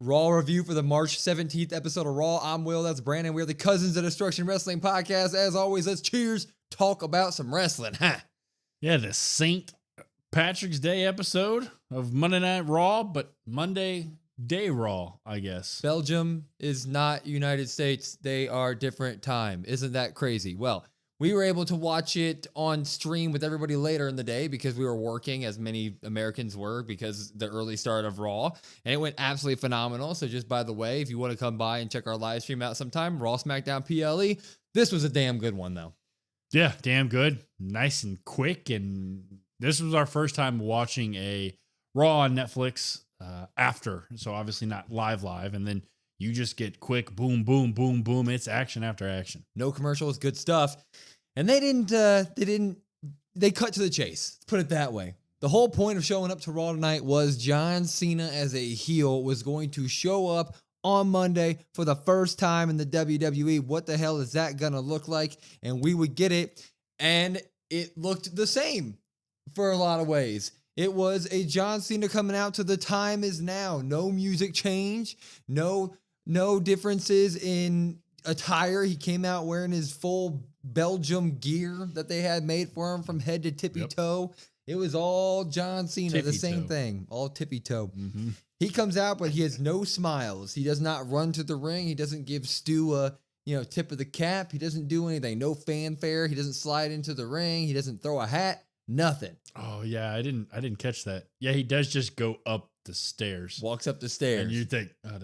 Raw review for the March 17th episode of Raw. I'm Will, that's Brandon. We're the Cousins of Destruction Wrestling Podcast. As always, let's cheers, talk about some wrestling. Yeah, the St. Patrick's Day episode of Monday Night Raw, but Monday Day Raw, I guess. Belgium is not United States. They are different time. Isn't that crazy? Well, we were able to watch it on stream with everybody later in the day because we were working, as many Americans were, because the early start of Raw, and it went absolutely phenomenal. So just by the way, if you want to come by and check our live stream out sometime, Raw SmackDown PLE, this was a damn good one though. Yeah, damn good. Nice and quick. And this was our first time watching a Raw on Netflix after. So obviously not live. And then you just get quick, boom, boom, boom, boom. It's action after action. No commercials, good stuff. And they cut to the chase. Let's put it that way. The whole point of showing up to Raw tonight was John Cena as a heel was going to show up on Monday for the first time in the WWE. What the hell is that going to look like? And we would get it. And it looked the same for a lot of ways. It was a John Cena coming out to The Time Is Now. No music change. No differences in attire. He came out wearing his full Belgium gear that they had made for him from head to tippy toe. It was all John Cena, the same thing, all tippy toe. Mm-hmm. He comes out, but he has no smiles. He does not run to the ring. He doesn't give Stu a tip of the cap. He doesn't do anything. No fanfare. He doesn't slide into the ring. He doesn't throw a hat. Nothing. Oh yeah, I didn't catch that. Yeah, he does just go up the stairs. Walks up the stairs. And you think, oh,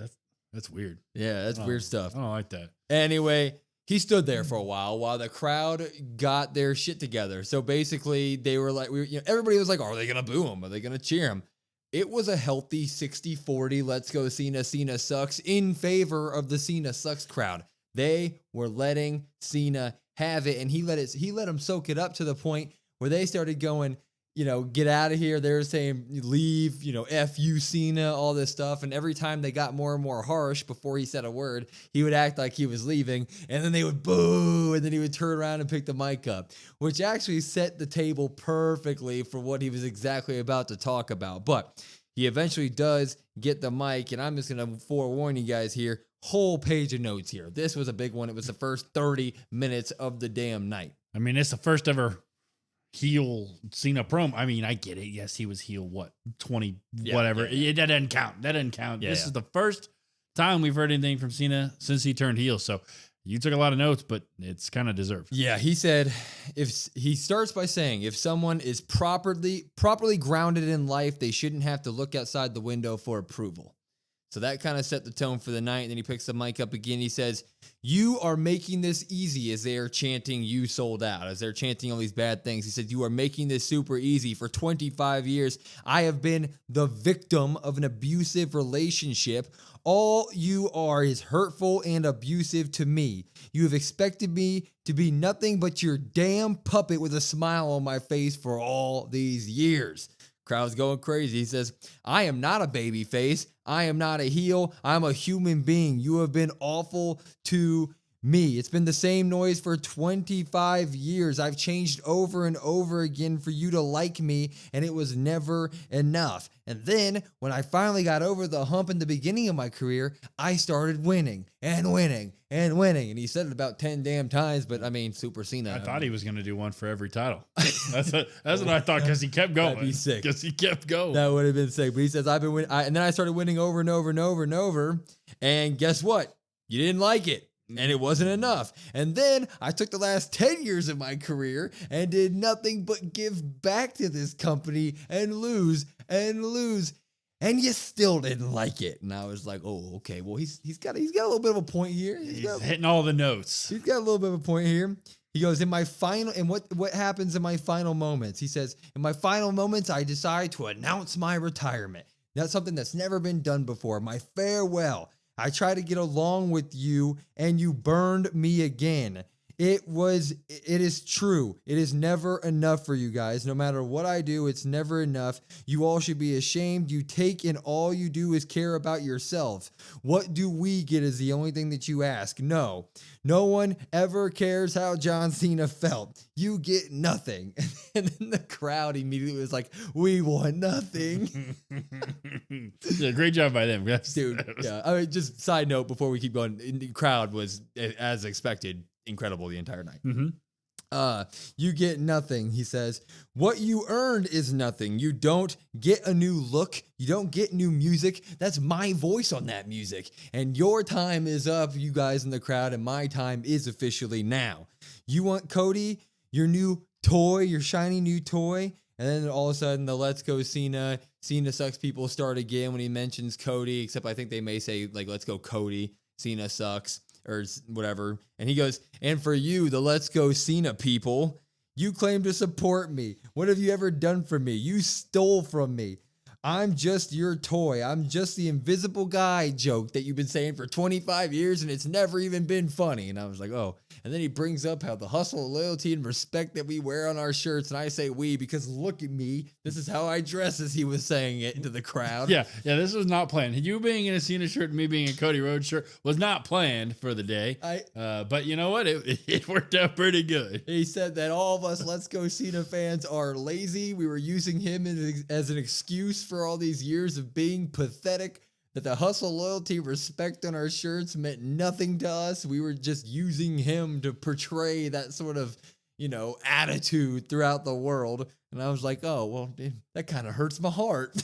that's weird. Yeah, that's weird stuff. I don't like that. Anyway, he stood there for a while the crowd got their shit together. So basically, they were like, everybody was like, are they going to boo him? Are they going to cheer him? It was a healthy 60-40, let's go Cena, Cena sucks, in favor of the Cena sucks crowd. They were letting Cena have it, and he let him soak it up to the point where they started going, get out of here. They were saying, leave, F you, Cena, all this stuff. And every time they got more and more harsh before he said a word, he would act like he was leaving. And then they would boo. And then he would turn around and pick the mic up, which actually set the table perfectly for what he was exactly about to talk about. But he eventually does get the mic. And I'm just going to forewarn you guys here, whole page of notes here. This was a big one. It was the first 30 minutes of the damn night. I mean, it's the first ever heel Cena promo. I mean, I get it. Yes, he was heel, 20, whatever. Yeah. That doesn't count. This is the first time we've heard anything from Cena since he turned heel. So you took a lot of notes, but it's kind of deserved. Yeah, he said, he starts by saying, if someone is properly grounded in life, they shouldn't have to look outside the window for approval. So that kind of set the tone for the night. And then he picks the mic up again. He says, you are making this easy, as they are chanting, you sold out, as they're chanting all these bad things. He said, you are making this super easy. For 25 years, I have been the victim of an abusive relationship. All you are is hurtful and abusive to me. You have expected me to be nothing but your damn puppet with a smile on my face for all these years. Crowd's going crazy. He says, I am not a baby face. I am not a heel. I'm a human being. You have been awful to me. It's been the same noise for 25 years. I've changed over and over again for you to like me, and it was never enough. And then when I finally got over the hump in the beginning of my career, I started winning and winning and winning. And he said it about 10 damn times, but I mean, Super Cena. I thought he was going to do one for every title. That's what I thought, because he kept going. That'd be sick. Because he kept going. That would have been sick. But he says, I've been winning. And then I started winning over and over and over and over. And guess what? You didn't like it. And it wasn't enough. And then I took the last 10 years of my career and did nothing but give back to this company and lose and lose. And you still didn't like it. And I was like, oh, okay. Well, he's got a little bit of a point here. He's hitting all the notes. He's got a little bit of a point here. He goes, what happens in my final moments? He says, in my final moments, I decide to announce my retirement. That's something that's never been done before. My farewell. I try to get along with you, and you burned me again. It is true. It is never enough for you guys. No matter what I do, it's never enough. You all should be ashamed. You take and all you do is care about yourselves. What do we get is the only thing that you ask. No one ever cares how John Cena felt. You get nothing. And then the crowd immediately was like, we want nothing. Yeah, great job by them. Dude, yeah. I mean, just side note before we keep going, the crowd was, as expected, incredible the entire night. Mm-hmm. You get nothing, he says. What you earned is nothing. You don't get a new look. You don't get new music. That's my voice on that music. And your time is up, you guys in the crowd, and my time is officially now. You want Cody, your new toy, your shiny new toy? And then all of a sudden, the Let's Go Cena sucks people start again when he mentions Cody, except I think they may say, like, let's go Cody, Cena sucks, or whatever. And he goes, and for you, the Let's Go Cena people, you claim to support me. What have you ever done for me? You stole from me. I'm just your toy. I'm just the invisible guy joke that you've been saying for 25 years and it's never even been funny. And I was like, oh. And then he brings up how the hustle, loyalty, and respect that we wear on our shirts. And I say we because look at me. This is how I dress, as he was saying it into the crowd. Yeah, this was not planned. You being in a Cena shirt and me being in a Cody Rhodes shirt was not planned for the day. But you know what? It worked out pretty good. He said that all of us Let's Go Cena fans are lazy. We were using him as an excuse for all these years of being pathetic. That the hustle, loyalty, respect on our shirts meant nothing to us. We were just using him to portray that sort of, attitude throughout the world. And I was like, oh, well, dude, that kind of hurts my heart.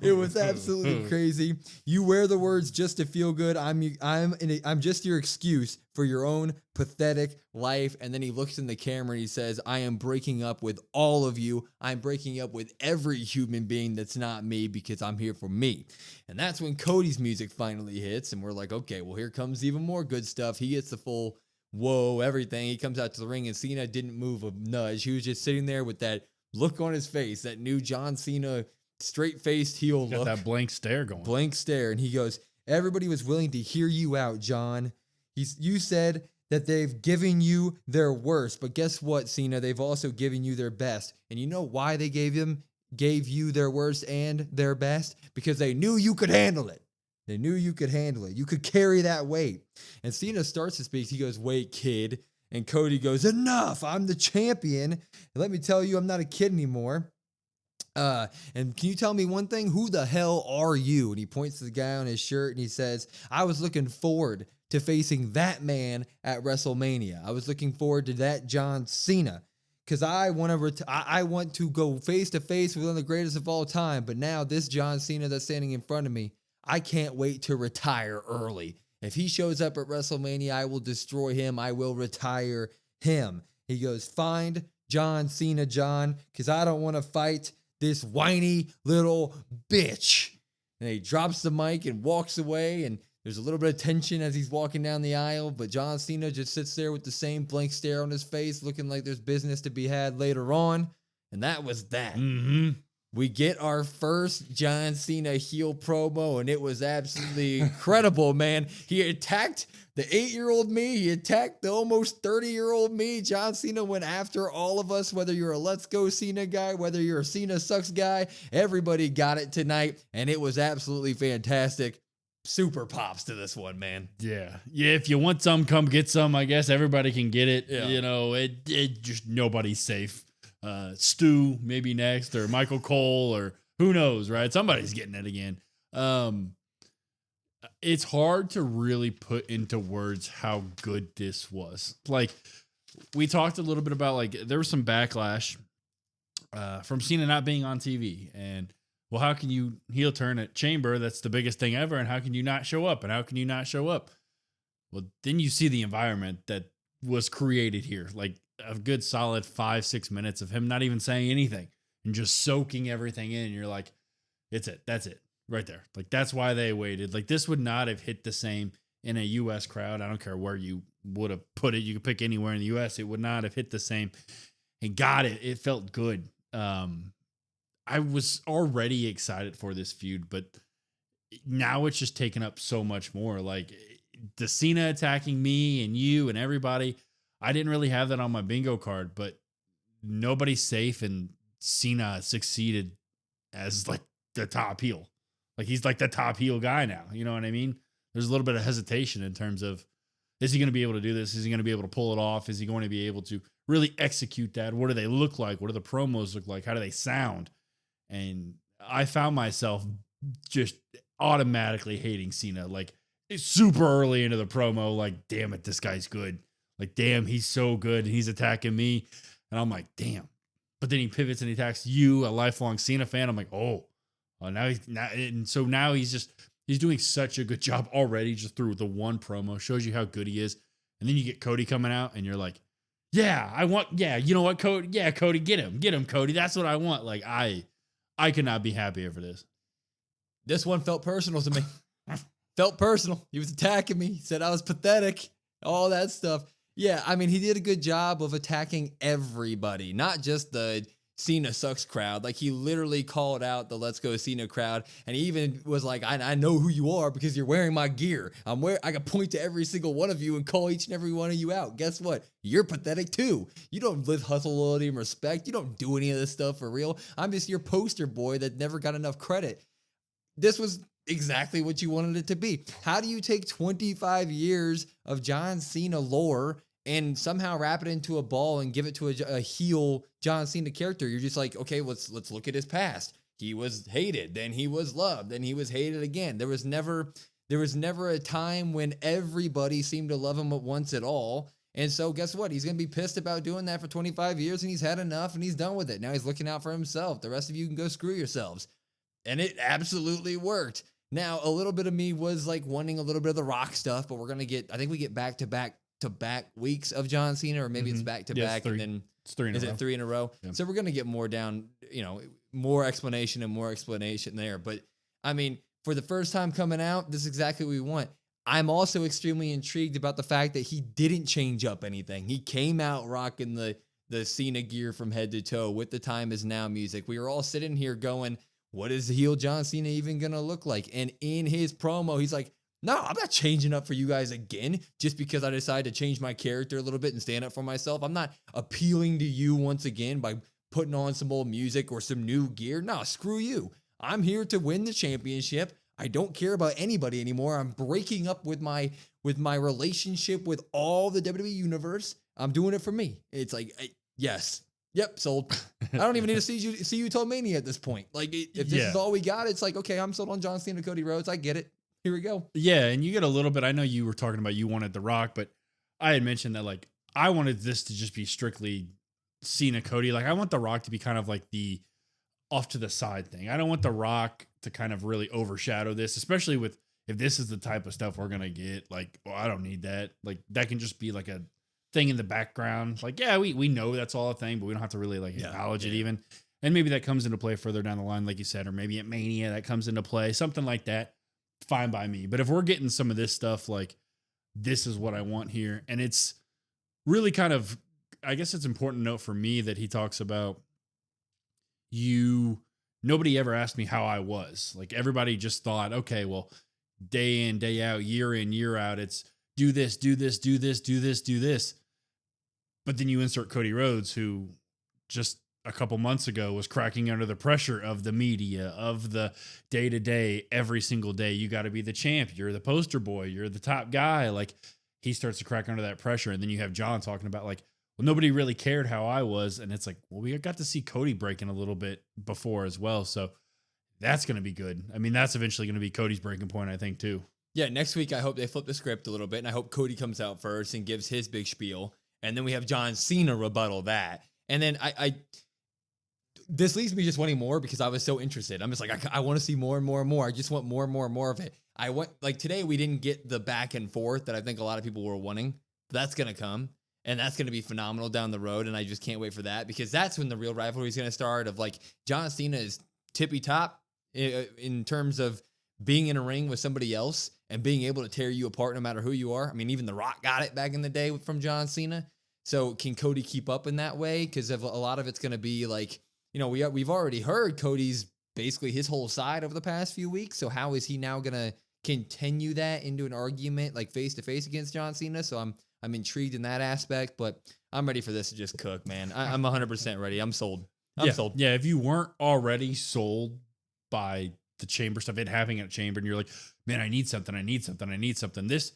It was absolutely crazy. You wear the words just to feel good. I'm just your excuse for your own pathetic life. And then he looks in the camera and he says, I am breaking up with all of you. I'm breaking up with every human being that's not me because I'm here for me. And that's when Cody's music finally hits. And we're like, okay, well, here comes even more good stuff. He gets the full whoa, everything. He comes out to the ring and Cena didn't move a nudge. He was just sitting there with that look on his face, that new John Cena straight-faced heel look. Got that blank stare going. Blank stare. And he goes, everybody was willing to hear you out, John. You said that they've given you their worst. But guess what, Cena? They've also given you their best. And you know why they gave you their worst and their best? Because they knew you could handle it. They knew you could handle it. You could carry that weight. And Cena starts to speak. He goes, wait, kid. And Cody goes, enough. I'm the champion. And let me tell you, I'm not a kid anymore. And can you tell me one thing? Who the hell are you? And he points to the guy on his shirt and he says, I was looking forward to facing that man at WrestleMania. I was looking forward to that John Cena because I want to go face to face with one of the greatest of all time. But now this John Cena that's standing in front of me, I can't wait to retire early. If he shows up at WrestleMania, I will destroy him. I will retire him. He goes, find John Cena, John, because I don't want to fight this whiny little bitch. And he drops the mic and walks away, and there's a little bit of tension as he's walking down the aisle, but John Cena just sits there with the same blank stare on his face, looking like there's business to be had later on. And that was that. Mm-hmm. We get our first John Cena heel promo, and it was absolutely incredible, man. He attacked the 8-year-old me. He attacked the almost 30-year-old me. John Cena went after all of us, whether you're a Let's Go Cena guy, whether you're a Cena Sucks guy. Everybody got it tonight, and it was absolutely fantastic. Super pops to this one, man. Yeah. If you want some, come get some. I guess everybody can get it. Yeah. It just nobody's safe. Stu maybe next, or Michael Cole, or who knows, right? Somebody's getting it again. It's hard to really put into words how good this was. Like, we talked a little bit about, like, there was some backlash from Cena not being on TV, and well, how can you heel turn at Chamber? That's the biggest thing ever, and how can you not show up? And how can you not show up? Well, then you see the environment that was created here, like a good solid 5-6 minutes of him not even saying anything and just soaking everything in. You're like, it's it. That's it right there. Like, that's why they waited. Like, this would not have hit the same in a U.S. crowd. I don't care where you would have put it. You could pick anywhere in the U.S. It would not have hit the same. And got it. It felt good. I was already excited for this feud, but now it's just taken up so much more. Like, the Cena attacking me and you and everybody, I didn't really have that on my bingo card, but nobody's safe, and Cena succeeded as like the top heel. Like he's like the top heel guy now. You know what I mean? There's a little bit of hesitation in terms of, is he going to be able to do this? Is he going to be able to pull it off? Is he going to be able to really execute that? What do they look like? What do the promos look like? How do they sound? And I found myself just automatically hating Cena. Like super early into the promo, like, damn it, this guy's good. Like, damn, he's so good. And he's attacking me. And I'm like, damn. But then he pivots and he attacks you, a lifelong Cena fan. I'm like, now he's doing such a good job already just through the one promo. Shows you how good he is. And then you get Cody coming out and you're like, you know what, Cody? Yeah, Cody, get him, Cody. That's what I want. Like, I could not be happier for this. This one felt personal to me. Felt personal. He was attacking me. He said I was pathetic. All that stuff. Yeah, I mean, he did a good job of attacking everybody, not just the Cena sucks crowd. Like, he literally called out the Let's Go Cena crowd, and he even was like, I know who you are because you're wearing my gear. I can point to every single one of you and call each and every one of you out. Guess what? You're pathetic too. You don't live hustle, loyalty, and respect. You don't do any of this stuff for real. I'm just your poster boy that never got enough credit. This was exactly what you wanted it to be. How do you take 25 years of John Cena lore and somehow wrap it into a ball and give it to a heel John Cena character? You're just like, okay, let's look at his past. He was hated, then he was loved, then he was hated again. There was never a time when everybody seemed to love him at once at all. And so guess what? He's going to be pissed about doing that for 25 years, and he's had enough, and he's done with it. Now he's looking out for himself. The rest of you can go screw yourselves. And it absolutely worked. Now, a little bit of me was like wanting a little bit of the Rock stuff, but I think we get back-to-back weeks of John Cena, or maybe it's back-to-back, and then it's 3 in a row. 3 in a row? Yeah. So we're going to get more explanation there. But I mean, for the first time coming out, this is exactly what we want. I'm also extremely intrigued about the fact that he didn't change up anything. He came out rocking the Cena gear from head to toe with the Time Is Now music. We were all sitting here going, what is the heel John Cena even going to look like? And in his promo, he's like, no, I'm not changing up for you guys again just because I decided to change my character a little bit and stand up for myself. I'm not appealing to you once again by putting on some old music or some new gear. No, screw you. I'm here to win the championship. I don't care about anybody anymore. I'm breaking up with my relationship with all the WWE universe. I'm doing it for me. It's like, yes. Yep, sold. I don't even need to see you till Mania at this point. Like, if this is all we got, it's like, okay, I'm sold on John Cena, Cody Rhodes. I get it. Here we go. Yeah, and you get a little bit. I know you were talking about you wanted The Rock, but I had mentioned that, like, I wanted this to just be strictly Cena, Cody. Like, I want The Rock to be kind of like the off to the side thing. I don't want The Rock to kind of really overshadow this, especially if this is the type of stuff we're going to get. Like, well, I don't need that. Like, that can just be like a thing in the background. Like, yeah, we know that's all a thing, but we don't have to really like acknowledge it even. And maybe that comes into play further down the line, like you said, or maybe at Mania that comes into play, something like that. Fine by me. But if we're getting some of this stuff, like, this is what I want here. And it's really kind of, I guess it's important to note for me that he talks about nobody ever asked me how I was. Like, everybody just thought, okay, well, day in, day out, year in, year out, it's do this, do this, do this, do this, do this. But then you insert Cody Rhodes, who just a couple months ago was cracking under the pressure of the media, of the day-to-day, every single day. You got to be the champ. You're the poster boy. You're the top guy. Like, he starts to crack under that pressure. And then you have John talking about, like, well, nobody really cared how I was. And it's like, well, we got to see Cody breaking a little bit before as well. So that's going to be good. I mean, that's eventually going to be Cody's breaking point, I think, too. Yeah, next week, I hope they flip the script a little bit, and I hope Cody comes out first and gives his big spiel. And then we have John Cena rebuttal that. And then this leaves me just wanting more because I was so interested. I'm just like, I want to see more and more and more. I just want more and more and more of it. Like, today we didn't get the back and forth that I think a lot of people were wanting. That's going to come, and that's going to be phenomenal down the road. And I just can't wait for that because that's when the real rivalry is going to start of, like, John Cena is tippy top in terms of being in a ring with somebody else and being able to tear you apart no matter who you are. I mean, even The Rock got it back in the day from John Cena. So can Cody keep up in that way? Because a lot of it's going to be like, you know, we've already heard Cody's basically his whole side over the past few weeks. So how is he now going to continue that into an argument like face to face against John Cena. So I'm intrigued in that aspect, but I'm ready for this to just cook, man. I'm 100% ready. I'm sold. I'm sold. Yeah, if you weren't already sold by the chamber stuff, it having a chamber, and you're like, man, I need something. This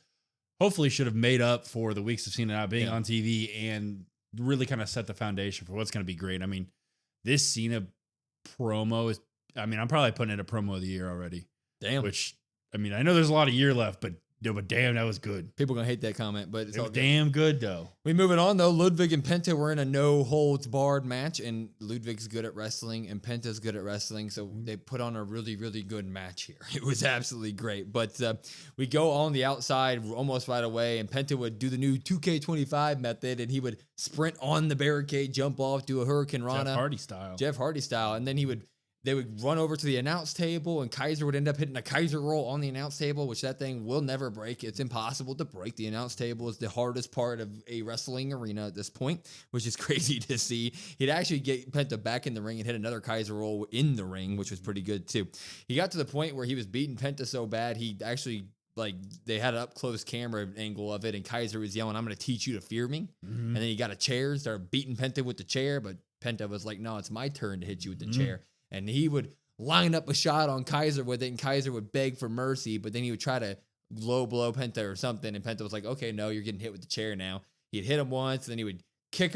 hopefully should have made up for the weeks of Cena not being on TV and really kind of set the foundation for what's going to be great. I mean, this Cena promo is, I mean, I'm probably putting it a promo of the year already. Damn. Which, I mean, I know there's a lot of year left, but damn, that was good. People going to hate that comment, but it's it all was good. Damn good, though. We moving on, though. Ludvig and Penta were in a no-holds-barred match, and Ludvig's good at wrestling, and Penta's good at wrestling, so they put on a really, really good match here. It was absolutely great. But we go on the outside almost right away, and Penta would do the new 2K25 method, and he would sprint on the barricade, jump off, do a Hurricane Rana. Jeff Hardy style. And then they would run over to the announce table, and Kaiser would end up hitting a Kaiser roll on the announce table, which that thing will never break. It's impossible to break. The announce table is the hardest part of a wrestling arena at this point, which is crazy to see. He'd actually get Penta back in the ring and hit another Kaiser roll in the ring, which was pretty good too. He got to the point where he was beating Penta so bad, he actually, like, they had an up-close camera angle of it, and Kaiser was yelling, "I'm going to teach you to fear me." And then he got a chair, started beating Penta with the chair, but Penta was like, "No, it's my turn to hit you with the chair." And he would line up a shot on Kaiser with it, and Kaiser would beg for mercy, but then he would try to low blow Penta or something, and Penta was like, "Okay, no, you're getting hit with the chair now." He'd hit him once, and then he would kick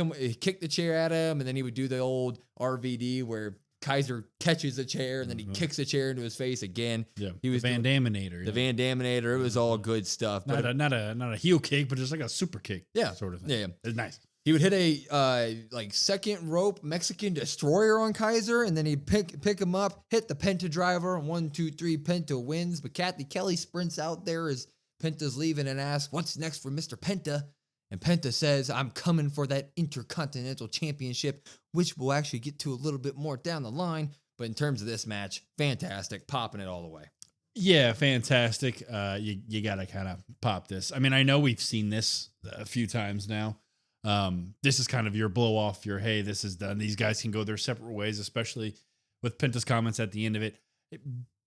the chair at him, and then he would do the old RVD where Kaiser catches the chair, and then he kicks the chair into his face again. Yeah, he was the Van Daminator. The Van Daminator. It was all good stuff. Not a heel kick, but just like a super kick. Yeah, sort of thing. Yeah, it's nice. He would hit a second rope Mexican destroyer on Kaiser, and then he'd pick him up, hit the Penta driver, and 1, 2, 3, Penta wins. But Kathy Kelly sprints out there as Penta's leaving and asks, "What's next for Mr. Penta?" And Penta says, "I'm coming for that Intercontinental Championship," which we'll actually get to a little bit more down the line. But in terms of this match, fantastic, popping it all the way. Yeah, fantastic. You got to kind of pop this. I mean, I know we've seen this a few times now. This is kind of your blow off your, hey, this is done. These guys can go their separate ways, especially with Penta's comments at the end of it.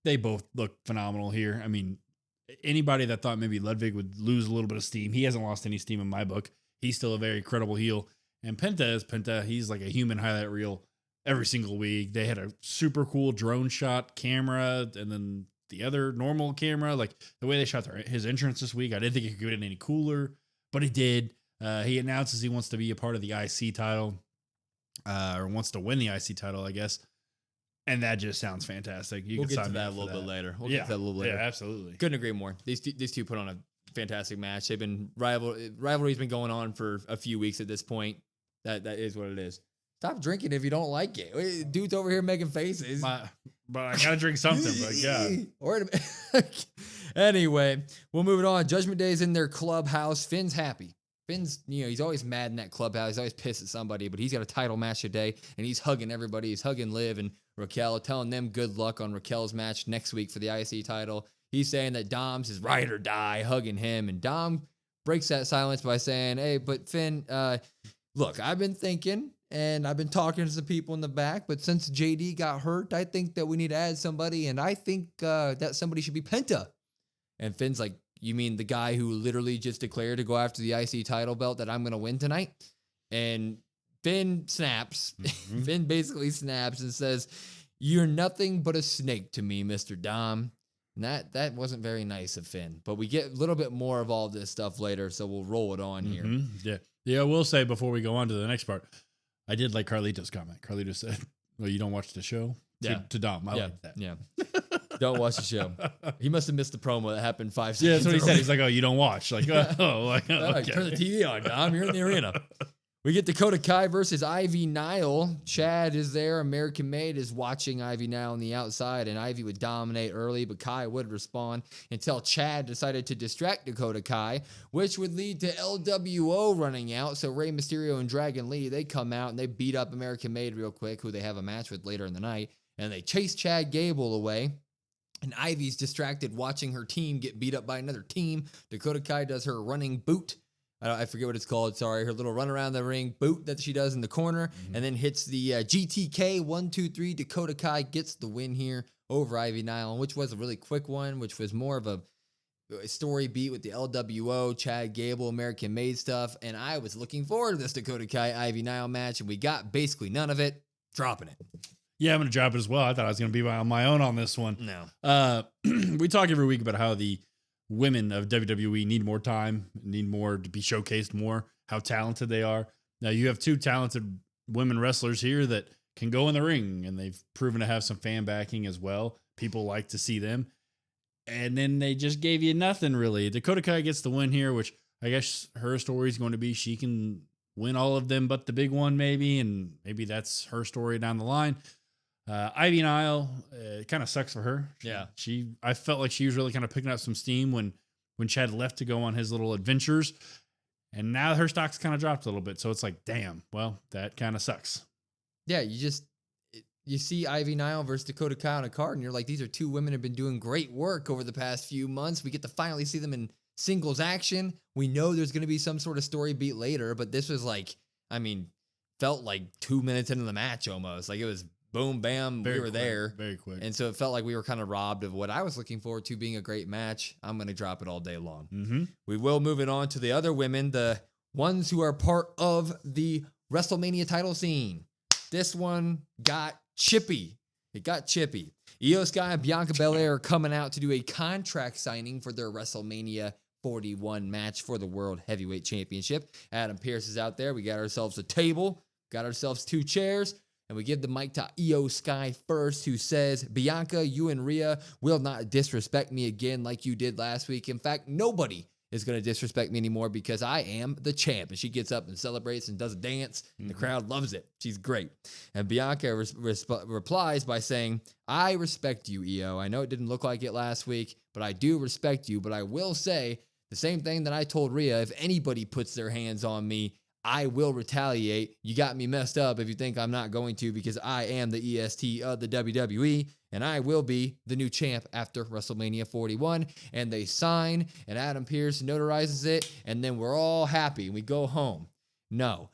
They both look phenomenal here. I mean, anybody that thought maybe Ludvig would lose a little bit of steam, he hasn't lost any steam in my book. He's still a very credible heel. And Penta is Penta. He's like a human highlight reel every single week. They had a super cool drone shot camera, and then the other normal camera. Like the way they shot his entrance this week, I didn't think it could get any cooler, but it did. He announces he wants to be a part of the IC title, or wants to win the IC title, I guess. And that just sounds fantastic. We'll get to that a little bit later. We'll get to that a little later. Yeah, absolutely. Couldn't agree more. These two put on a fantastic match. They've been rivalry's been going on for a few weeks at this point. That is what it is. Stop drinking if you don't like it. Dude's over here making faces. But I gotta drink something. But yeah. Anyway, we'll move it on. Judgment Day's in their clubhouse. Finn's happy. Finn's, he's always mad in that clubhouse. He's always pissed at somebody, but he's got a title match today, and he's hugging everybody. He's hugging Liv and Raquel, telling them good luck on Raquel's match next week for the IC title. He's saying that Dom's his ride or die, hugging him, and Dom breaks that silence by saying, "Hey, but Finn, look, I've been thinking, and I've been talking to some people in the back, but since JD got hurt, I think that we need to add somebody, and I think that somebody should be Penta." And Finn's like, "You mean the guy who literally just declared to go after the IC title belt that I'm going to win tonight?" And Finn snaps. Mm-hmm. Finn basically snaps and says, "You're nothing but a snake to me, Mr. Dom." And that wasn't very nice of Finn. But we get a little bit more of all this stuff later, so we'll roll it on here. Yeah, I will say before we go on to the next part, I did like Carlito's comment. Carlito said, "Well, you don't watch the show?" To Dom. I like that. Yeah. Don't watch the show. He must have missed the promo that happened 5 seconds. Yeah, that's what he said. He's like, "Oh, you don't watch?" Like, okay. Turn the TV on, Dom. You're in the arena. We get Dakota Kai versus Ivy Nile. Chad is there. American Made is watching Ivy Nile on the outside, and Ivy would dominate early, but Kai would respond until Chad decided to distract Dakota Kai, which would lead to LWO running out. So Rey Mysterio and Dragon Lee, they come out and they beat up American Made real quick, who they have a match with later in the night, and they chase Chad Gable away. And Ivy's distracted watching her team get beat up by another team. Dakota Kai does her running boot. I forget what it's called. Sorry. Her little run around the ring boot that she does in the corner, and then hits the GTK 1, 2, 3. Dakota Kai gets the win here over Ivy Nile, which was a really quick one, which was more of a story beat with the LWO, Chad Gable, American Made stuff, and I was looking forward to this Dakota Kai Ivy Nile match, and we got basically none of it. Dropping it. Yeah, I'm going to drop it as well. I thought I was going to be on my own on this one. No. We talk every week about how the women of WWE need more time, need more to be showcased more, how talented they are. Now, you have two talented women wrestlers here that can go in the ring, and they've proven to have some fan backing as well. People like to see them. And then they just gave you nothing, really. Dakota Kai gets the win here, which I guess her story is going to be she can win all of them but the big one, maybe, and maybe that's her story down the line. Ivy Nile, it kind of sucks for her. Yeah. I felt like she was really kind of picking up some steam when Chad left to go on his little adventures. And now her stock's kind of dropped a little bit. So it's like, damn, well, that kind of sucks. Yeah, you see Ivy Nile versus Dakota Kai on a card, and you're like, these are two women who have been doing great work over the past few months. We get to finally see them in singles action. We know there's going to be some sort of story beat later, but this was like, felt like 2 minutes into the match almost. Like it was boom, bam, we were there. Very quick. And so it felt like we were kind of robbed of what I was looking forward to being a great match. I'm going to drop it all day long. Mm-hmm. We will move it on to the other women, the ones who are part of the WrestleMania title scene. This one got chippy. It got chippy. Io Sky and Bianca Belair are coming out to do a contract signing for their WrestleMania 41 match for the World Heavyweight Championship. Adam Pearce is out there. We got ourselves a table, got ourselves 2 chairs, and we give the mic to Io Sky first, who says, Bianca, you and Rhea will not disrespect me again like you did last week. In fact, nobody is going to disrespect me anymore because I am the champ. And she gets up and celebrates and does a dance, and the crowd loves it. She's great. And Bianca replies by saying, I respect you, Io. I know it didn't look like it last week, but I do respect you. But I will say the same thing that I told Rhea. If anybody puts their hands on me, I will retaliate. You got me messed up if you think I'm not going to, because I am the EST of the WWE, and I will be the new champ after WrestleMania 41. And they sign, and Adam Pearce notarizes it, and then we're all happy, and we go home. No,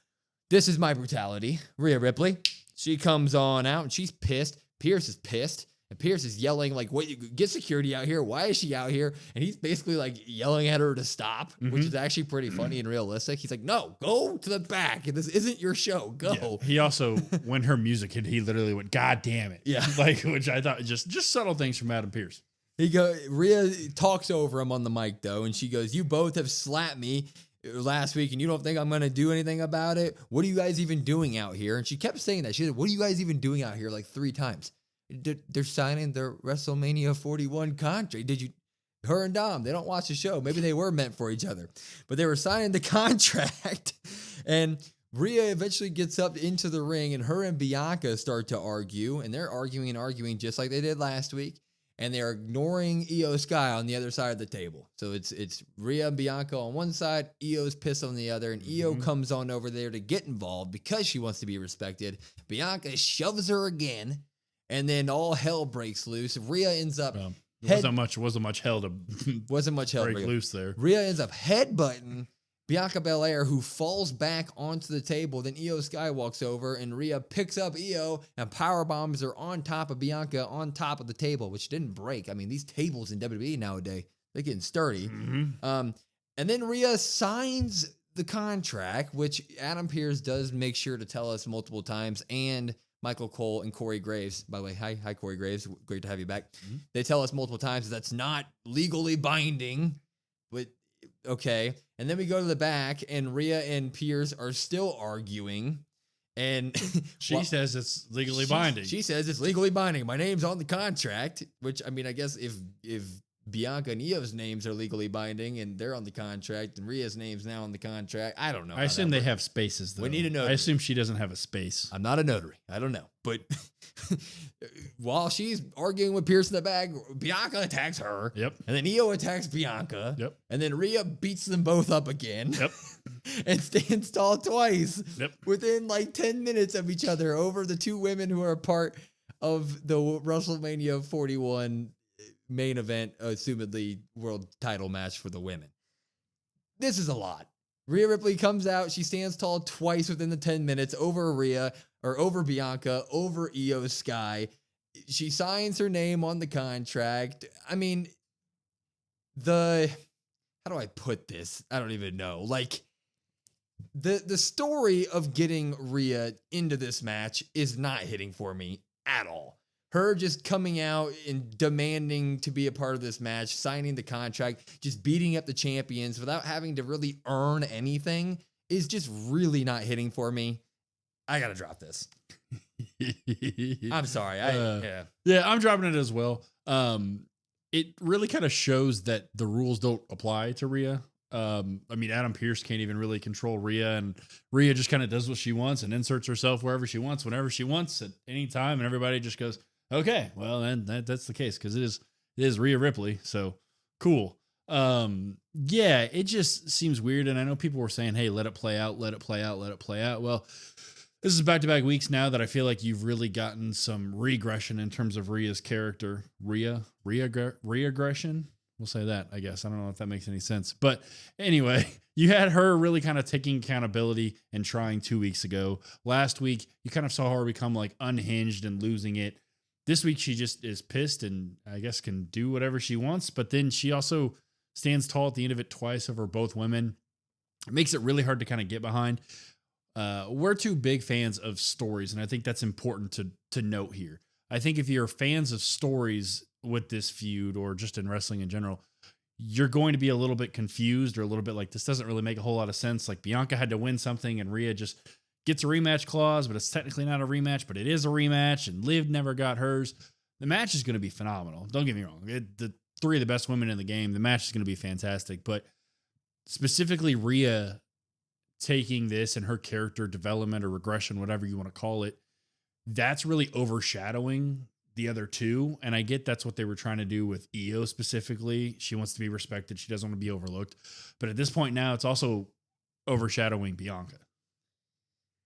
this is my brutality. Rhea Ripley, she comes on out, and she's pissed. Pearce is pissed. And Pearce is yelling, like, wait, get security out here. Why is she out here? And he's basically, like, yelling at her to stop, which is actually pretty funny and realistic. He's like, no, go to the back. This isn't your show. Go. Yeah. He also, when her music hit, he literally went, God damn it. Yeah. Like, which I thought, just subtle things from Adam Pearce. Rhea talks over him on the mic, though, and she goes, you both have slapped me last week, and you don't think I'm going to do anything about it? What are you guys even doing out here? And she kept saying that. She said, what are you guys even doing out here, like 3 times? They're signing their WrestleMania 41 contract. Her and Dom, they don't watch the show. Maybe they were meant for each other, but they were signing the contract. And Rhea eventually gets up into the ring, and her and Bianca start to argue, and they're arguing just like they did last week. And they're ignoring Io Sky on the other side of the table. So it's Rhea and Bianca on one side, Io's pissed on the other, and Io comes on over there to get involved because she wants to be respected. Bianca shoves her again. And then all hell breaks loose. Rhea ends up wasn't much hell to break loose there. Rhea ends up headbutting Bianca Belair, who falls back onto the table. Then Io Sky walks over, and Rhea picks up Io and power bombs her on top of Bianca on top of the table, which didn't break. I mean, these tables in WWE nowadays, they're getting sturdy. And then Rhea signs the contract, which Adam Pearce does make sure to tell us multiple times, and Michael Cole and Corey Graves. By the way, hi Corey Graves. Great to have you back. They tell us multiple times that's not legally binding, but okay. And then we go to the back, and Rhea and Pearce are still arguing. And she says it's legally binding. She says it's legally binding. My name's on the contract, which, I mean, I guess if Bianca and Io's names are legally binding and they're on the contract, and Rhea's name's now on the contract, I don't know. I assume they have spaces, though. We need a notary. I assume she doesn't have a space. I'm not a notary. I don't know. But while she's arguing with Pearce in the back, Bianca attacks her. Yep. And then Io attacks Bianca. Yep. And then Rhea beats them both up again. Yep. And stands tall twice. Yep. Within like 10 minutes of each other over the 2 women who are a part of the WrestleMania 41 main event, assumedly world title match for the women. This is a lot. Rhea Ripley comes out. She stands tall twice within the 10 minutes over Bianca, over Io Sky. She signs her name on the contract. I mean, how do I put this? I don't even know. Like the story of getting Rhea into this match is not hitting for me at all. Her just coming out and demanding to be a part of this match, signing the contract, just beating up the champions without having to really earn anything is just really not hitting for me. I gotta drop this. I'm sorry. I'm dropping it as well. It really kind of shows that the rules don't apply to Rhea. I mean, Adam Pearce can't even really control Rhea, and Rhea just kind of does what she wants and inserts herself wherever she wants, whenever she wants, at any time, and everybody just goes, okay, well, then that's the case, because it is Rhea Ripley, so cool. It just seems weird, and I know people were saying, hey, let it play out. Well, this is back-to-back weeks now that I feel like you've really gotten some regression in terms of Rhea's character. Regression? We'll say that, I guess. I don't know if that makes any sense. But anyway, you had her really kind of taking accountability and trying 2 weeks ago. Last week, you kind of saw her become like unhinged and losing it. This week, she just is pissed and I guess can do whatever she wants. But then she also stands tall at the end of it twice over both women. It makes it really hard to kind of get behind. We're two big fans of stories, and I think that's important to note here. I think if you're fans of stories with this feud or just in wrestling in general, you're going to be a little bit confused or a little bit like, this doesn't really make a whole lot of sense. Like Bianca had to win something and Rhea just gets a rematch clause, but it's technically not a rematch, but it is a rematch, and Liv never got hers. The match is going to be phenomenal. Don't get me wrong. The three of the best women in the game, the match is going to be fantastic, but specifically Rhea taking this and her character development or regression, whatever you want to call it, that's really overshadowing the other two. And I get that's what they were trying to do with Io specifically. She wants to be respected. She doesn't want to be overlooked. But at this point now, it's also overshadowing Bianca.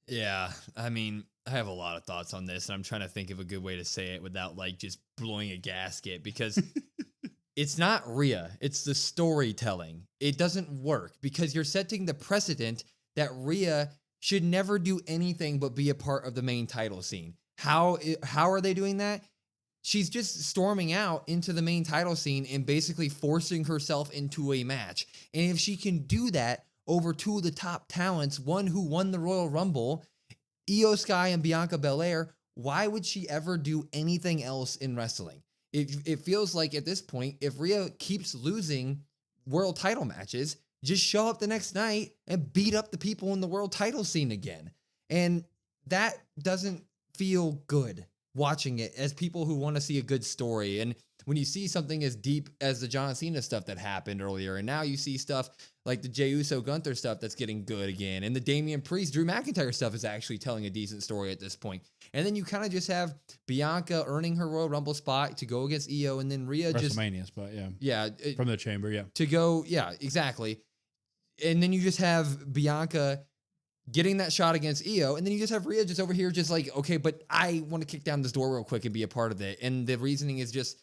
Yeah. I mean, I have a lot of thoughts on this, and I'm trying to think of a good way to say it without like just blowing a gasket, because it's not Rhea. It's the storytelling. It doesn't work because you're setting the precedent that Rhea should never do anything but be a part of the main title scene. How are they doing that? She's just storming out into the main title scene and basically forcing herself into a match. And if she can do that over two of the top talents, one who won the Royal Rumble, Io Sky and Bianca Belair, why would she ever do anything else in wrestling? It feels like at this point, if Rhea keeps losing world title matches, just show up the next night and beat up the people in the world title scene again. And that doesn't feel good watching it as people who want to see a good story. And when you see something as deep as the John Cena stuff that happened earlier, and now you see stuff like the Jey Uso Gunther stuff that's getting good again, and the Damian Priest Drew McIntyre stuff is actually telling a decent story at this point. And then you kind of just have Bianca earning her Royal Rumble spot to go against Io, and then Rhea WrestleMania spot, from the chamber, to go, exactly. And then you just have Bianca getting that shot against Io, and then you just have Rhea just over here just like, okay, but I want to kick down this door real quick and be a part of it. And the reasoning is just,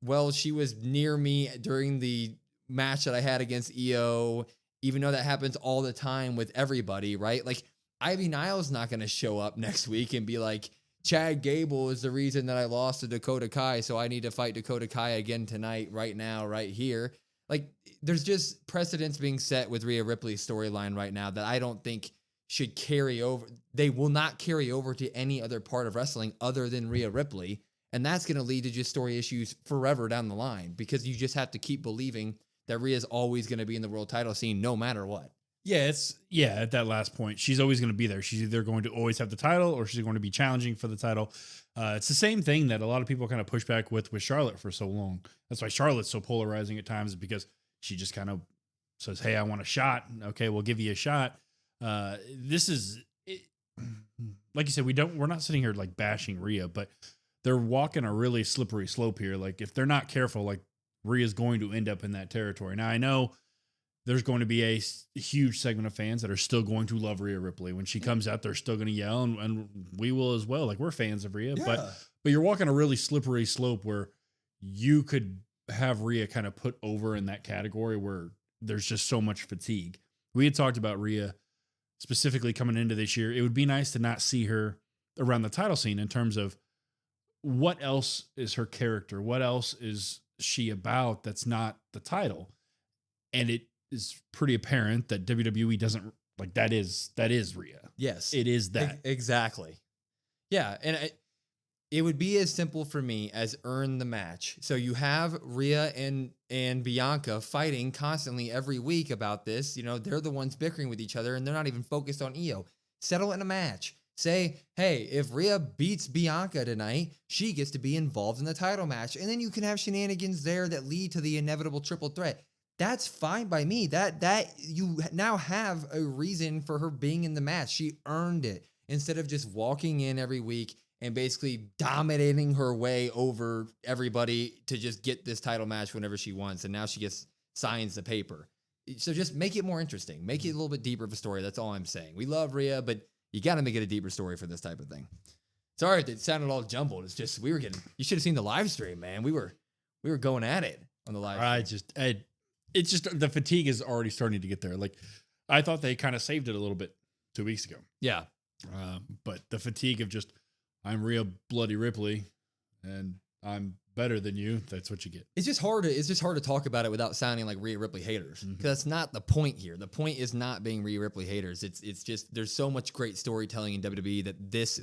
well, she was near me during the match that I had against Io, even though that happens all the time with everybody, right? Like, Ivy Nile's not going to show up next week and be like, Chad Gable is the reason that I lost to Dakota Kai, so I need to fight Dakota Kai again tonight, right now, right here. Like, there's just precedents being set with Rhea Ripley's storyline right now that I don't think should carry over. They will not carry over to any other part of wrestling other than Rhea Ripley. And that's going to lead to just story issues forever down the line, because you just have to keep believing that Rhea's always going to be in the world title scene no matter what. At that last point, she's always going to be there. She's either going to always have the title or she's going to be challenging for the title. It's the same thing that a lot of people kind of push back with Charlotte for so long. That's why Charlotte's so polarizing at times, because she just kind of says, hey, I want a shot. Okay, we'll give you a shot. This is, like you said, we're not sitting here like bashing Rhea, but they're walking a really slippery slope here. Like, if they're not careful, like, Rhea's going to end up in that territory. Now, I know there's going to be a huge segment of fans that are still going to love Rhea Ripley. When she comes out, they're still going to yell, and we will as well. Like, we're fans of Rhea, but you're walking a really slippery slope where you could have Rhea kind of put over in that category where there's just so much fatigue. We had talked about Rhea specifically coming into this year. It would be nice to not see her around the title scene in terms of what else is her character? What else is she about that's not the title? And it is pretty apparent that WWE doesn't like that is Rhea. Yes. It is that. Exactly. Yeah. And it would be as simple for me as earn the match. So you have Rhea and Bianca fighting constantly every week about this. You know, they're the ones bickering with each other and they're not even focused on Io. Settle in a match. Say, hey, if Rhea beats Bianca tonight, she gets to be involved in the title match. And then you can have shenanigans there that lead to the inevitable triple threat. That's fine by me. That you now have a reason for her being in the match. She earned it instead of just walking in every week and basically dominating her way over everybody to just get this title match whenever she wants. And now she gets signs the paper. So just make it more interesting. Make it a little bit deeper of a story. That's all I'm saying. We love Rhea, but you got to make it a deeper story for this type of thing. Sorry if it sounded all jumbled. It's just you should have seen the live stream, man. We were going at it on the live stream. It's just the fatigue is already starting to get there. Like I thought they kind of saved it a little bit 2 weeks ago. Yeah. But the fatigue of just I'm Rhea Bloody Ripley and I'm better than you. That's what you get. It's just hard to talk about it without sounding like Rhea Ripley haters. Because that's not the point here. The point is not being Rhea Ripley haters. It's just there's so much great storytelling in WWE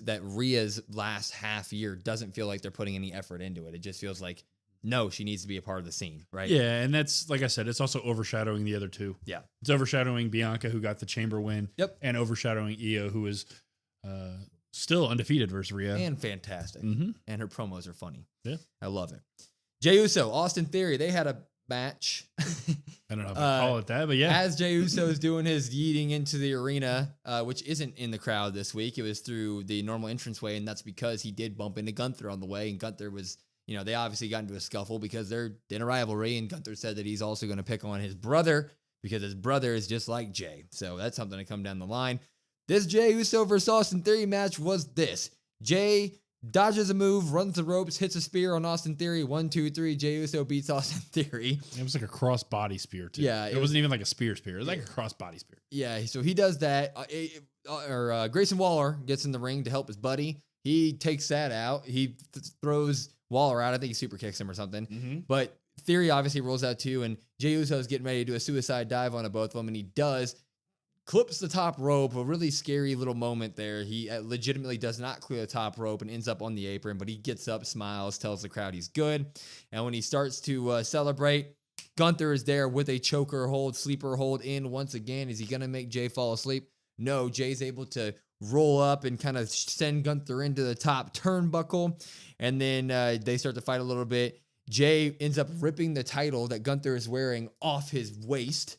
that Rhea's last half year doesn't feel like they're putting any effort into it. It just feels like no, she needs to be a part of the scene, right? Yeah, and that's like I said, it's also overshadowing the other two. Yeah, it's overshadowing Bianca, who got the chamber win. Yep, and overshadowing Io, who is still undefeated versus Rhea and fantastic. And her promos are funny. Yeah, I love it. Jey Uso, Austin Theory, they had a match. I don't know if I call it that, but yeah. As Jey Uso is doing his yeeting into the arena, which isn't in the crowd this week. It was through the normal entranceway, and that's because he did bump into Gunther on the way, and Gunther was, you know, they obviously got into a scuffle because they're in a rivalry, and Gunther said that he's also going to pick on his brother because his brother is just like Jey. So that's something to come down the line. This Jey Uso versus Austin Theory match was this. Jey dodges a move, runs the ropes, hits a spear on Austin Theory. 1, 2, 3. Jey Uso beats Austin Theory. It was like a cross-body spear, too. Yeah. It wasn't even like a spear. It was like a cross-body spear. Yeah, so he does that. Grayson Waller gets in the ring to help his buddy. He takes that out. He throws Waller out. I think he super kicks him or something. But Theory obviously rolls out too, and Jey Uso is getting ready to do a suicide dive on both of them, and he does. Clips the top rope, a really scary little moment there. He legitimately does not clear the top rope and ends up on the apron, but he gets up, smiles, tells the crowd he's good. And when he starts to celebrate, Gunther is there with a choker hold, sleeper hold in once again. Is he going to make Jey fall asleep? No, Jey's able to roll up and kind of send Gunther into the top turnbuckle. And then they start to fight a little bit. Jey ends up ripping the title that Gunther is wearing off his waist.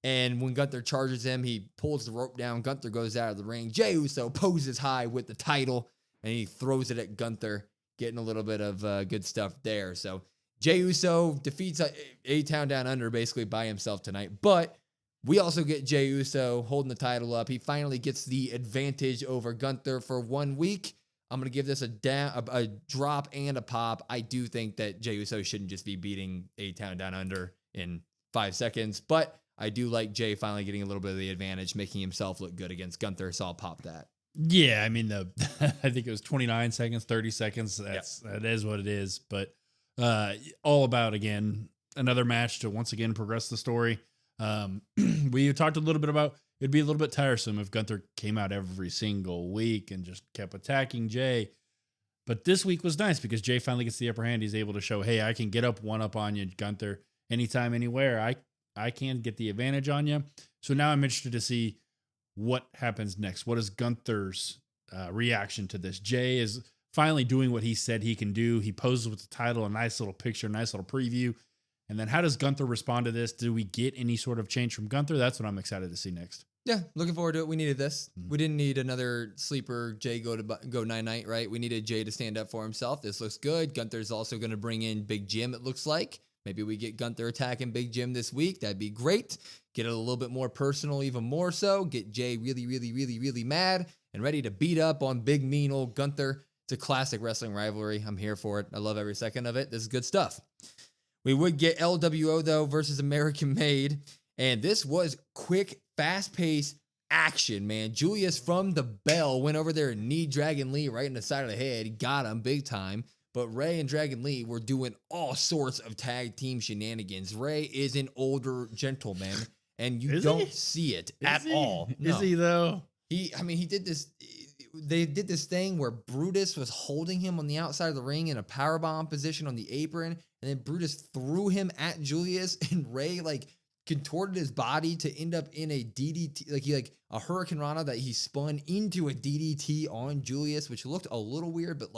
And when Gunther charges him, he pulls the rope down. Gunther goes out of the ring. Jey Uso poses high with the title, and he throws it at Gunther, getting a little bit of good stuff there. So Jey Uso defeats A-Town Down Under basically by himself tonight. But we also get Jey Uso holding the title up. He finally gets the advantage over Gunther for 1 week. I'm going to give this a drop and a pop. I do think that Jey Uso shouldn't just be beating A-Town Down Under in 5 seconds, but I do like Jey finally getting a little bit of the advantage, making himself look good against Gunther, so I'll pop that. Yeah, I mean, I think it was 29 seconds, 30 seconds. That is what it is. But all about, again, another match to once again progress the story. We talked a little bit about it'd be a little bit tiresome if Gunther came out every single week and just kept attacking Jey. But this week was nice because Jey finally gets the upper hand. He's able to show, hey, I can get one up on you, Gunther, anytime, anywhere. I can get the advantage on you. So now I'm interested to see what happens next. What is Gunther's reaction to this? Jey is finally doing what he said he can do. He poses with the title, a nice little picture, nice little preview. And then how does Gunther respond to this? Do we get any sort of change from Gunther? That's what I'm excited to see next. Yeah, looking forward to it. We needed this. We didn't need another sleeper Jey go night-night, right? We needed Jey to stand up for himself. This looks good. Gunther's also going to bring in Big Jim, it looks like. Maybe we get Gunther attacking Big Jim this week. That'd be great. Get it a little bit more personal, even more so. Get Jey really, really, really, really mad and ready to beat up on big, mean old Gunther. It's a classic wrestling rivalry. I'm here for it. I love every second of it. This is good stuff. We would get LWO, though, versus American Made. And this was quick, fast-paced action, man. Julius from the bell went over there and knee Dragon Lee right in the side of the head. Got him big time. But Rey and Dragon Lee were doing all sorts of tag team shenanigans. Rey is an older gentleman, and you don't see it at all. No. Is he, though? He did this. They did this thing where Brutus was holding him on the outside of the ring in a powerbomb position on the apron, and then Brutus threw him at Julius, and Rey contorted his body to end up in a DDT, a Hurricane Rana that he spun into a DDT on Julius, which looked a little weird, but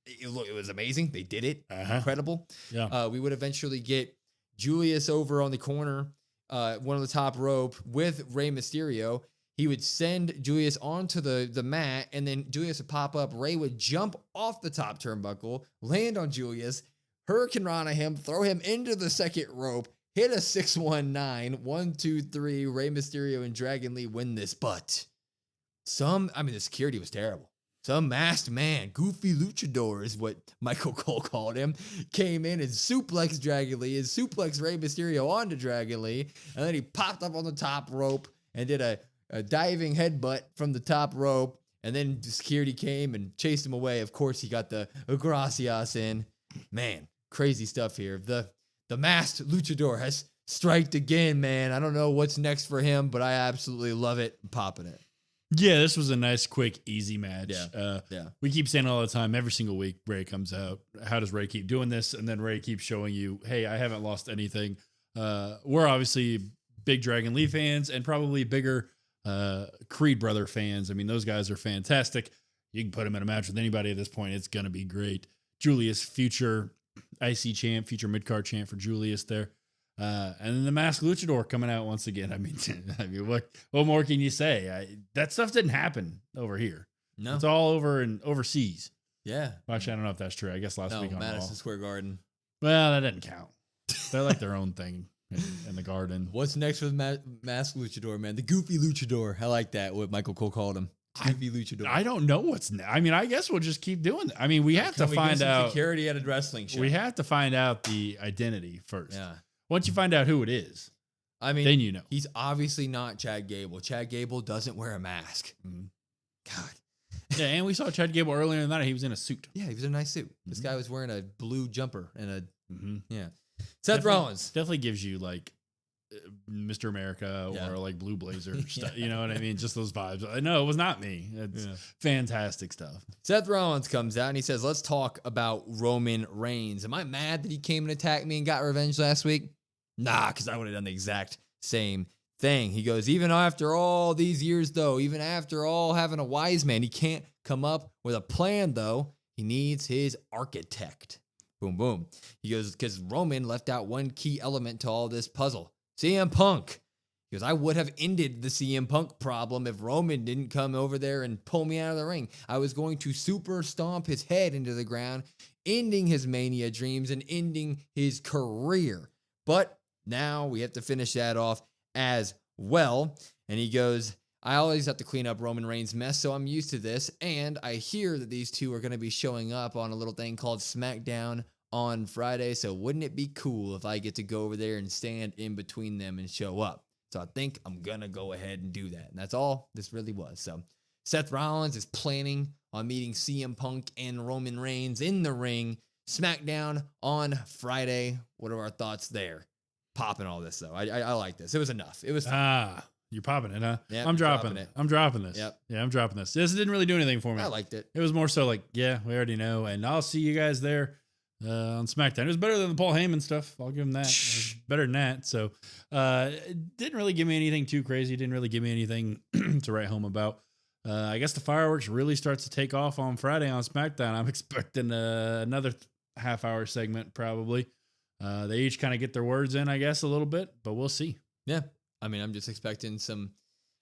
it was amazing. They did it. Incredible. Yeah. We would eventually get Julius over on the corner, one of the top rope with Rey Mysterio. He would send Julius onto the mat, and then Julius would pop up. Rey would jump off the top turnbuckle, land on Julius, Hurricane Rana him, throw him into the second rope, hit a 619, 1, 2, 3. Rey Mysterio and Dragon Lee win this, but the security was terrible. Some masked man, goofy luchador is what Michael Cole called him, came in and suplexed Dragon Lee and suplexed Rey Mysterio onto Dragon Lee, and then he popped up on the top rope and did a diving headbutt from the top rope, and then the security came and chased him away. Of course, he got the gracias in. Man, crazy stuff here. The masked luchador has striked again, man. I don't know what's next for him, but I absolutely love it. I'm popping it. Yeah, this was a nice, quick, easy match. Yeah. We keep saying all the time, every single week, Rey comes out. How does Rey keep doing this? And then Rey keeps showing you, hey, I haven't lost anything. We're obviously big Dragon Lee fans and probably bigger Creed brother fans. I mean, those guys are fantastic. You can put them in a match with anybody at this point. It's going to be great. Julius, future IC champ, future mid-card champ for Julius there. And then the masked luchador coming out once again. I mean, what more can you say? That stuff didn't happen over here. No, it's all over and overseas. Yeah. Actually, I don't know if that's true. I guess last week on Madison Raw. Square Garden. Well, that doesn't count. They're like their own thing in the garden. What's next for the masked luchador, man? The goofy luchador. I like that. What Michael Cole called him. Goofy luchador. I don't know what's next. I mean, I guess we'll just keep doing that. I mean, we have to find out security at a wrestling show. We have to find out the identity first. Yeah. Once you find out who it is, I mean, then you know. He's obviously not Chad Gable. Chad Gable doesn't wear a mask. Mm-hmm. God. Yeah, and we saw Chad Gable earlier in the night. He was in a suit. Yeah, he was in a nice suit. Mm-hmm. This guy was wearing a blue jumper and a yeah. Seth Rollins definitely gives you like Mr. America or like Blue Blazer stuff. You know what I mean? Just those vibes. No, it was not me. It's fantastic stuff. Seth Rollins comes out and he says, let's talk about Roman Reigns. Am I mad that he came and attacked me and got revenge last week? Nah, because I would have done the exact same thing. He goes, even after all these years, though, even after all having a wise man, he can't come up with a plan, though. He needs his architect. Boom, boom. He goes, because Roman left out one key element to all this puzzle. CM Punk. He goes, I would have ended the CM Punk problem if Roman didn't come over there and pull me out of the ring. I was going to super stomp his head into the ground, ending his Mania dreams and ending his career. But now we have to finish that off as well. And he goes, I always have to clean up Roman Reigns' mess, so I'm used to this. And I hear that these two are going to be showing up on a little thing called SmackDown on Friday. So wouldn't it be cool if I get to go over there and stand in between them and show up? So I think I'm going to go ahead and do that. And that's all this really was. So Seth Rollins is planning on meeting CM Punk and Roman Reigns in the ring. SmackDown on Friday. What are our thoughts there? Popping all this, though. I like this. It was enough. It was you're popping it, huh? Yep, I'm dropping it. I'm dropping this. Yep. Yeah, I'm dropping this. This didn't really do anything for me. I liked it. It was more so like, yeah, we already know. And I'll see you guys there on SmackDown. It was better than the Paul Heyman stuff. I'll give him that. It was better than that. So it didn't really give me anything too crazy. Didn't really give me anything to write home about. I guess the fireworks really starts to take off on Friday on SmackDown. I'm expecting another half-hour segment probably. They each kind of get their words in, I guess, a little bit, but we'll see. Yeah. I mean, I'm just expecting some.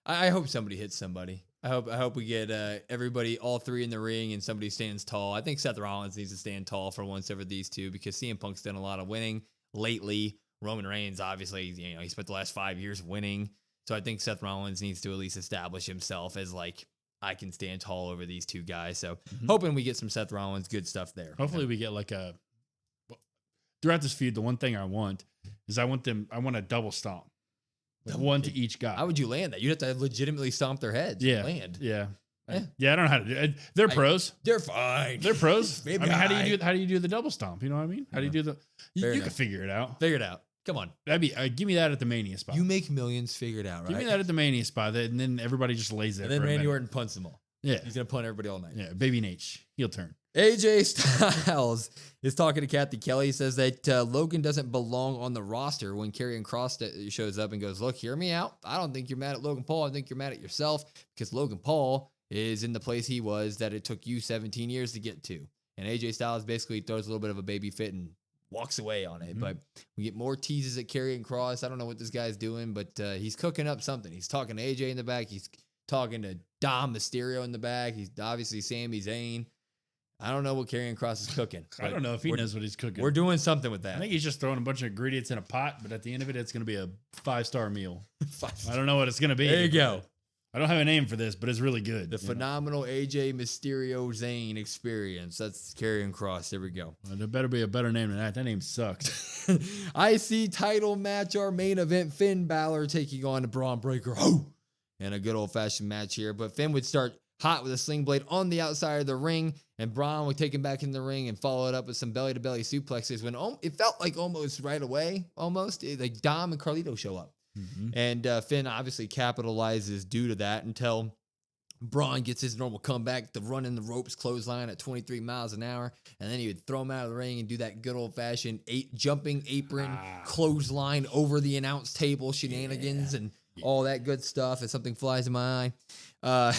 I hope somebody hits somebody. I hope we get everybody, all three in the ring, and somebody stands tall. I think Seth Rollins needs to stand tall for once over these two because CM Punk's done a lot of winning lately. Roman Reigns, obviously, he spent the last 5 years winning. So I think Seth Rollins needs to at least establish himself as like, I can stand tall over these two guys. So hoping we get some Seth Rollins good stuff there. Hopefully we get like throughout this feud, the one thing I want is I want a double stomp. Like one to each guy. How would you land that? You'd have to legitimately stomp their heads. Yeah. Land. Yeah. Yeah, I don't know how to do it. They're pros. They're fine. They're pros. Maybe how do you do the double stomp? You know what I mean? How do you do the? You can figure it out. Figure it out. Come on. That'd be give me that at the Mania spot. You make millions. Figure it out. Right? Give me that at the Mania spot, and then everybody just lays there. And then Randy Orton punts them all. Yeah, he's gonna punt everybody all night. Yeah, Baby Nate, heel turn. AJ Styles is talking to Kathy Kelly. He says that Logan doesn't belong on the roster when Karrion Kross shows up and goes, look, hear me out. I don't think you're mad at Logan Paul. I think you're mad at yourself because Logan Paul is in the place he was that it took you 17 years to get to. And AJ Styles basically throws a little bit of a baby fit and walks away on it. But we get more teases at Karrion Kross. I don't know what this guy's doing, but he's cooking up something. He's talking to AJ in the back. He's talking to Dom Mysterio in the back. He's obviously Sami Zayn. I don't know what Karrion Kross is cooking. I don't know if he knows what he's cooking. We're doing something with that. I think he's just throwing a bunch of ingredients in a pot, but at the end of it, it's going to be a 5-star meal. I don't know what it's going to be. There you go. I don't have a name for this, but it's really good. The phenomenal AJ Mysterio Zayn experience. That's Karrion Kross. There we go. Well, there better be a better name than that. That name sucks. IC title match, our main event, Finn Balor taking on Braun Breaker. And a good old-fashioned match here. But Finn would start hot with a sling blade on the outside of the ring, and Braun would take him back in the ring and follow it up with some belly-to-belly suplexes when it felt like almost right away, like Dom and Carlito show up. And Finn obviously capitalizes due to that until Braun gets his normal comeback, the run in the ropes clothesline at 23 miles an hour, and then he would throw him out of the ring and do that good old-fashioned jumping apron clothesline over the announce table shenanigans and all that good stuff as something flies in my eye.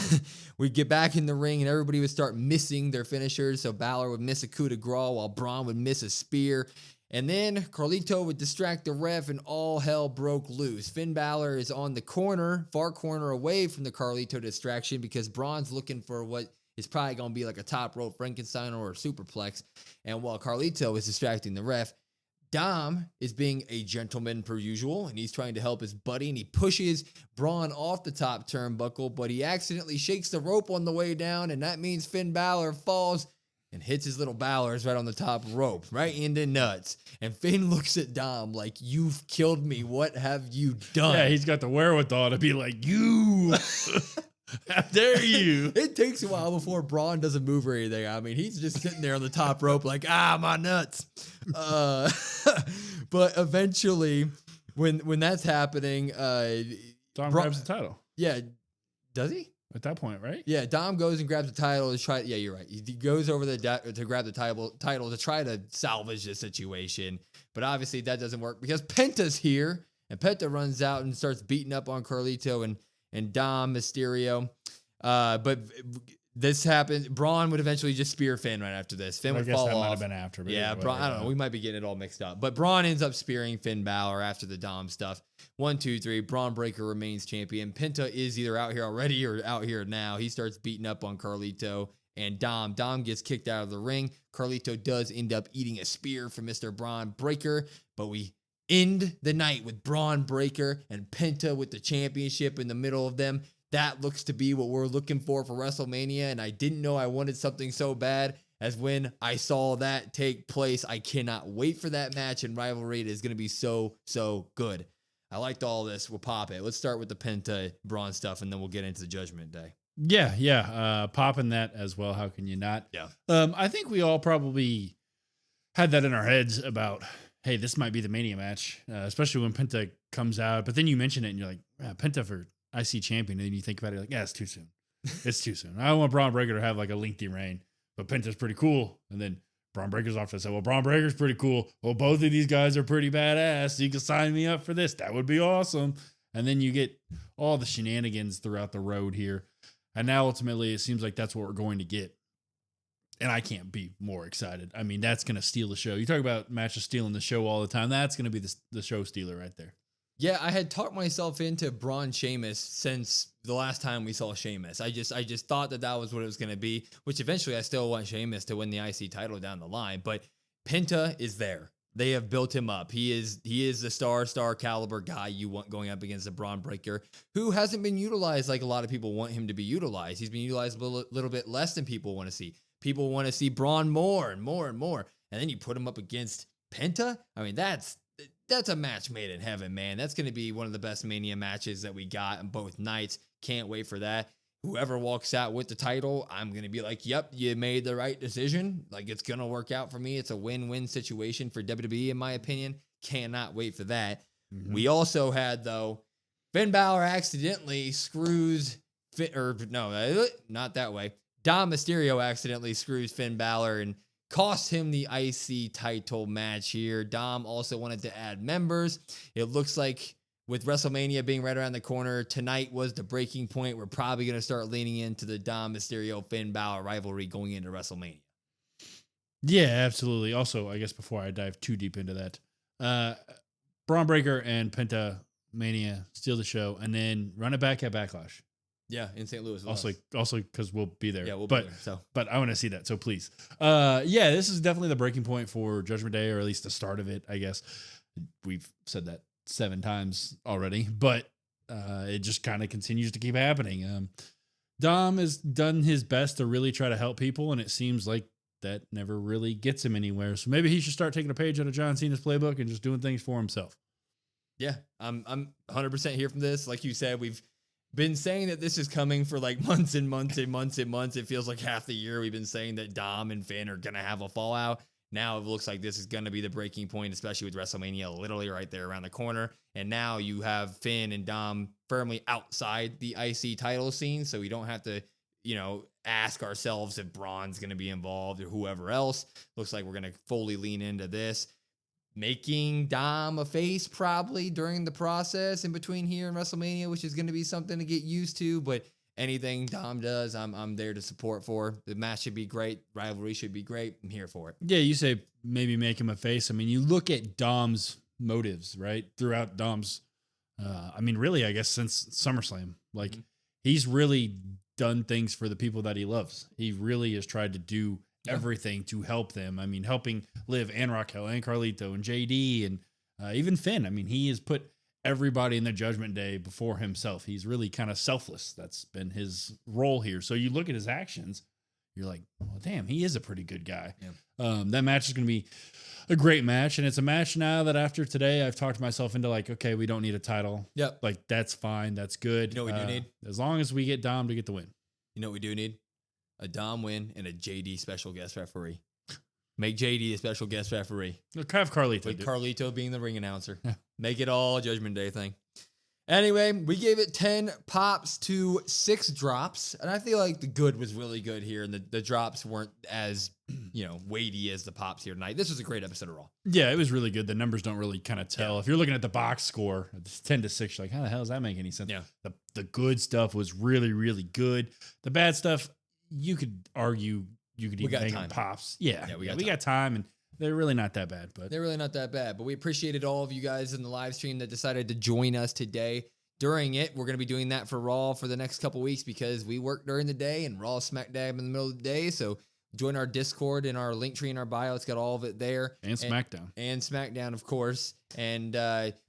We'd get back in the ring and everybody would start missing their finishers. So Balor would miss a coup de grace while Braun would miss a spear. And then Carlito would distract the ref and all hell broke loose. Finn Balor is on the far corner away from the Carlito distraction because Braun's looking for what is probably going to be like a top rope Frankenstein or a superplex. And while Carlito is distracting the ref, Dom is being a gentleman per usual, and he's trying to help his buddy, and he pushes Braun off the top turnbuckle, but he accidentally shakes the rope on the way down, and that means Finn Balor falls and hits his little Balors right on the top rope, right in the nuts. And Finn looks at Dom like, you've killed me. What have you done? Yeah, he's got the wherewithal to be like, you... How dare you? It takes a while before Braun doesn't move or anything. I mean, he's just sitting there on the top rope like, my nuts. But eventually, when that's happening, Dom grabs the title. Yeah. Does he? At that point, right? Yeah, Dom goes and grabs the title to try. Yeah, you're right. He goes over to grab the title to try to salvage the situation. But obviously that doesn't work because Penta's here. And Penta runs out and starts beating up on Carlito and Dom Mysterio. But this happened. Braun would eventually just spear Finn right after this. Finn would fall off. Might have been after. Yeah, Braun, I don't know. We might be getting it all mixed up. But Braun ends up spearing Finn Balor after the Dom stuff. 1, 2, 3. Braun Breaker remains champion. Penta is either out here already or out here now. He starts beating up on Carlito and Dom. Dom gets kicked out of the ring. Carlito does end up eating a spear from Mr. Braun Breaker. But we end the night with Braun Breaker and Penta with the championship in the middle of them. That looks to be what we're looking for WrestleMania, and I didn't know I wanted something so bad as when I saw that take place. I cannot wait for that match, and rivalry is going to be so, so good. I liked all this. We'll pop it. Let's start with the Penta Braun stuff, and then we'll get into the Judgment Day. Yeah. Popping that as well. How can you not? Yeah. I think we all probably had that in our heads about, hey, this might be the Mania match, especially when Penta comes out. But then you mention it, and you're like, Penta for IC champion, and then you think about it like, it's too soon. It's too soon. I don't want Braun Breaker to have like a lengthy reign, but Penta's pretty cool. And then Braun Breaker's off to say, well, Braun Breaker's pretty cool. Well, both of these guys are pretty badass. You can sign me up for this. That would be awesome. And then you get all the shenanigans throughout the road here. And now ultimately it seems like that's what we're going to get. And I can't be more excited. I mean, that's going to steal the show. You talk about matches stealing the show all the time. That's going to be the show stealer right there. Yeah, I had talked myself into Braun Sheamus since the last time we saw Sheamus. I just thought that was what it was going to be, which eventually I still want Sheamus to win the IC title down the line. But Penta is there. They have built him up. He is the star caliber guy you want going up against a Braun Breaker who hasn't been utilized like a lot of people want him to be utilized. He's been utilized a little bit less than people want to see. People want to see Braun more and more and more. And then you put him up against Penta. I mean, that's a match made in heaven, man. That's going to be one of the best Mania matches that we got on both nights. Can't wait for that. whoever walks out with the title, I'm going to be like, yep, you made the right decision. Like, it's going to work out for me. It's a win-win situation for WWE, in my opinion. Cannot wait for that. Mm-hmm. We also had, though, Finn Balor accidentally screws, not that way. Dom Mysterio accidentally screws Finn Balor and cost him the IC title match here. Dom also wanted to add members. It looks like with WrestleMania being right around the corner, tonight was the breaking point. We're probably going to start leaning into the Dom Mysterio Finn Balor rivalry going into WrestleMania. Yeah, absolutely. Also, I guess before I dive too deep into that, Braun Breaker and Penta Mania steal the show and then run it back at Backlash. Yeah, in St. Louis. Also because we'll be there. Yeah, we'll be there. But I want to see that, so please. Yeah, this is definitely the breaking point for Judgment Day, or at least the start of it, I guess. We've said that 7 times already, but it just kind of continues to keep happening. Dom has done his best to really try to help people, and it seems like that never really gets him anywhere. So maybe he should start taking a page out of John Cena's playbook and just doing things for himself. Yeah, I'm 100% here from this. Like you said, we've been saying that this is coming for like months and months and months and months. It feels like half the year we've been saying that Dom and Finn are going to have a fallout. Now it looks like this is going to be the breaking point, especially with WrestleMania literally right there around the corner. And now you have Finn and Dom firmly outside the IC title scene. So we don't have to, ask ourselves if Braun's going to be involved or whoever else. Looks like we're going to fully lean into this. Making Dom a face probably during the process in between here and WrestleMania, which is going to be something to get used to. But anything Dom does, I'm there to support for. The match should be great. Rivalry should be great. I'm here for it. Yeah, you say maybe make him a face. I mean, you look at Dom's motives, right? Throughout Dom's, really, I guess since SummerSlam, like he's really done things for the people that he loves. He really has tried to do everything to help them. I mean, helping Liv and Raquel and Carlito and JD and even Finn. I mean, he has put everybody in the Judgment Day before himself. He's really kind of selfless. That's been his role here. So you look at his actions, you're like, well, damn, he is a pretty good guy. Yeah. That match is going to be a great match. And it's a match now that after today, I've talked myself into like, okay, we don't need a title. Yep. Like, that's fine. That's good. You know what we do need? As long as we get Dom to get the win. You know what we do need? A Dom win and a JD special guest referee. Make JD a special guest referee. Have Carlito. With Carlito being the ring announcer. Make it all a Judgment Day thing. Anyway, we gave it 10 pops to 6 drops. And I feel like the good was really good here. And the drops weren't as, weighty as the pops here tonight. This was a great episode of Raw. Yeah, it was really good. The numbers don't really kind of tell. Yeah. If you're looking at the box score, it's 10 to 6. You're like, how the hell does that make any sense? Yeah. The good stuff was really, really good. The bad stuff, you could argue you could even make them pops. Yeah, we got time, and they're really not that bad. But they're really not that bad. But we appreciated all of you guys in the live stream that decided to join us today. During it, we're going to be doing that for Raw for the next couple weeks because we work during the day and Raw smack dab in the middle of the day. So join our Discord and our link tree in our bio. It's got all of it there. And SmackDown. And SmackDown, of course. And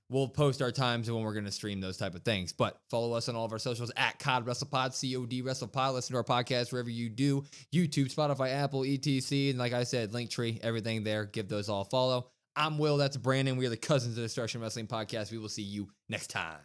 we'll post our times when we're going to stream those type of things. But follow us on all of our socials at COD WrestlePod, COD WrestlePod. Listen to our podcast wherever you do. YouTube, Spotify, Apple, etc. And like I said, Linktree, everything there. Give those all a follow. I'm Will. That's Brandon. We are the Cousins of Destruction Wrestling Podcast. We will see you next time.